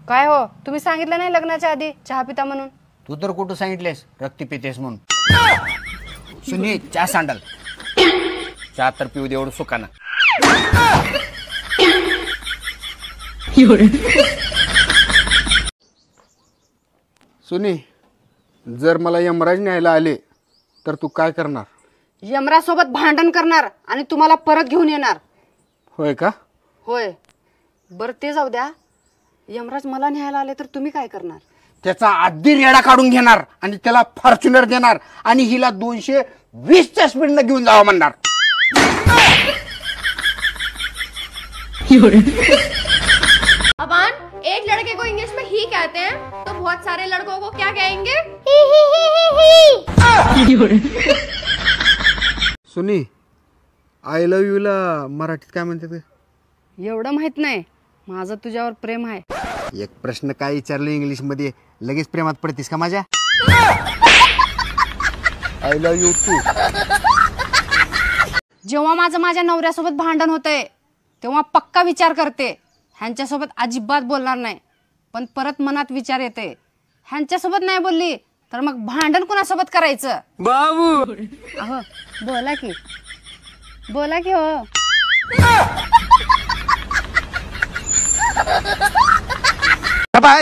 काय हो, तुम्ही सांगितलं नाही लग्नाच्या आधी चहा पिता म्हणून? तू तर कुठं सांगितलेस रक्ती पितेस म्हणून. सुनी चहा सांडाल, चहा तर पिऊ दे एवढं सुखानं. सुनी, जर मला यमराज न्यायला आले तर तू काय करणार? यमराज सोबत भांडण करणार आणि तुम्हाला परत घेऊन येणार. होय का? होय. बरं ते जाऊ द्या, यमराज मला न्यायला आले तर तुम्ही काय करणार? त्याचा आधी रेडा काढून घेणार आणि त्याला फॉर्च्युनर देणार आणि हिला 220च्या स्पीडनं घेऊन जावं म्हणणार. अबान, एक लड़के को इंग्लिश में ही कहते हैं तो बहुत सारे लड़कों को क्या कहेंगे? सुनी, आय लव्ह यू ला मराठीत काय म्हणते? एवढं माहित नाही, माझं तुझ्यावर प्रेम आहे. एक प्रश्न काय विचारलं इंग्लिश मध्ये लगेच प्रेमात पडतीस का माझ्या? I love you too. जेव्हा माझं माझ्या नवऱ्यासोबत भांडण होतंय तेव्हा पक्का विचार करते, ह्यांच्यासोबत अजिबात बोलणार नाही. पण परत मनात विचार येते, ह्यांच्यासोबत नाही बोलली तर मग भांडण कुणासोबत करायचं? बाबू अहो बोला की, बोला की हो.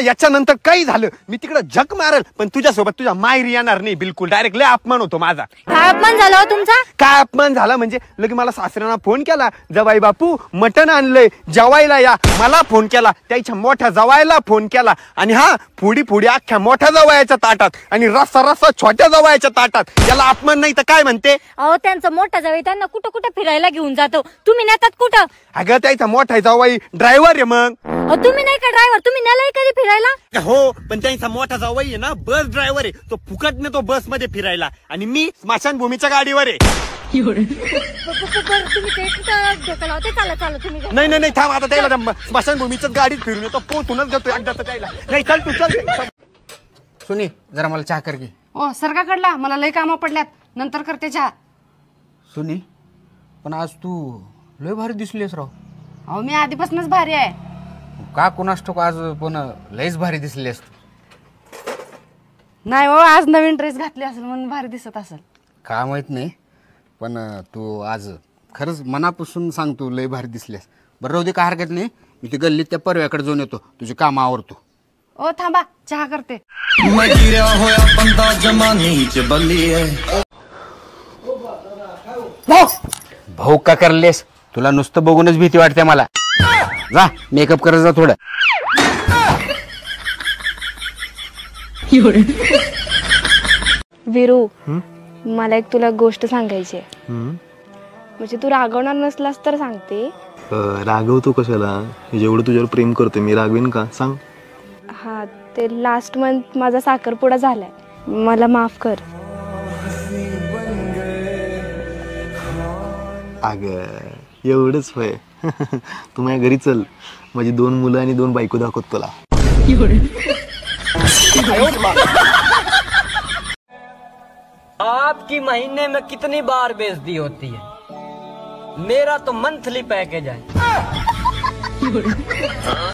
याच्यानंतर काही झालं मी तिकडे झक मारल, पण तुझ्यासोबत तुझ्या माहेरी येणार नाही बिलकुल. डायरेक्ट लय अपमान होतो माझा. काय अपमान झाला हो तुमचा? काय अपमान झाला म्हणजे लगे मला सासऱ्यांना फोन केला, जवाई बापू मटण आणलंय जेवायला या. मला फोन केला, त्याच्या मोठ्या जवायला फोन केला आणि हा फोडी फोडी अख्ख्या मोठ्या जवायाच्या ताटात आणि रस्सा रस्सा छोट्या जवायाच्या ताटात. याला अपमान नाही तर काय म्हणते? अहो त्यांचा मोठा जावई त्यांना कुठं कुठं फिरायला घेऊन जातो, तुम्ही नेतात कुठं? अगं त्याचा मोठा जवाई ड्रायव्हर आहे. मग तुम्ही नाही का ड्रायव्हर? तुम्ही नेलाय कधी फिरायला? हो, पण त्यांचा मोठा जावई आहे ना बस ड्रायव्हर आहे, तो फुकट नेतो बस मध्ये फिरायला आणि मी स्मशानभूमीच्या गाडीवर आहे. तुम्ही ते कुठं डोकं लावते? चला चला तुम्ही. नाही नाही नाही थांब, आता त्याला स्मशानभूमीच्याच गाडीत फिरून येतो, पोचूनच घेतो एकदाच त्याला. नाही चल तू चल. सुनी, जरा मला चहा कर की. ओ सरकाकडला, मला लय कामं पडल्यात, नंतर करते चहा. सुनी, पण आज तू लय भारी दिसलीस राव. अहो मी आधीपासूनच भारी आहे. का कोणास ठाऊक आज पण लयच भारी दिसलीस. नाही हो, आज नवीन ड्रेस घातली असेल म्हणून भारी दिसत असेल. का माहित नाही, पण तू आज खरंच मनापासून सांगतो लय भारी दिसलीस. बरं राहू दे, काय हरकत नाही. मी ते गल्लीत त्या परव्याकडे जाऊन येतो, तुझी कामं आवरतो. ओ थांबा, चहा करते. भाऊ का करलेस? तुला नुसतं बघूनच भीती वाटते मला. जा मेकअप करत जा थोडं. विरू, मला एक तुला गोष्ट सांगायची आहे. म्हणजे तू रागवणार नसलास तर सांगते. रागवतो कशाला? जेवढं तुझ्यावर प्रेम करते मी, रागवीन का सांग? हा, ते लास्ट मंथ माझा साखरपुडा झालाय, मला माफ कर. अग एवढंच होय? तू माझ्या घरी चल, माझी 2 मुलं आणि 2 बायको दाखवत तुला. आपकी महीने में कितनी बार बेइज्जती होती है? मेरा तो मंथली पैकेज है.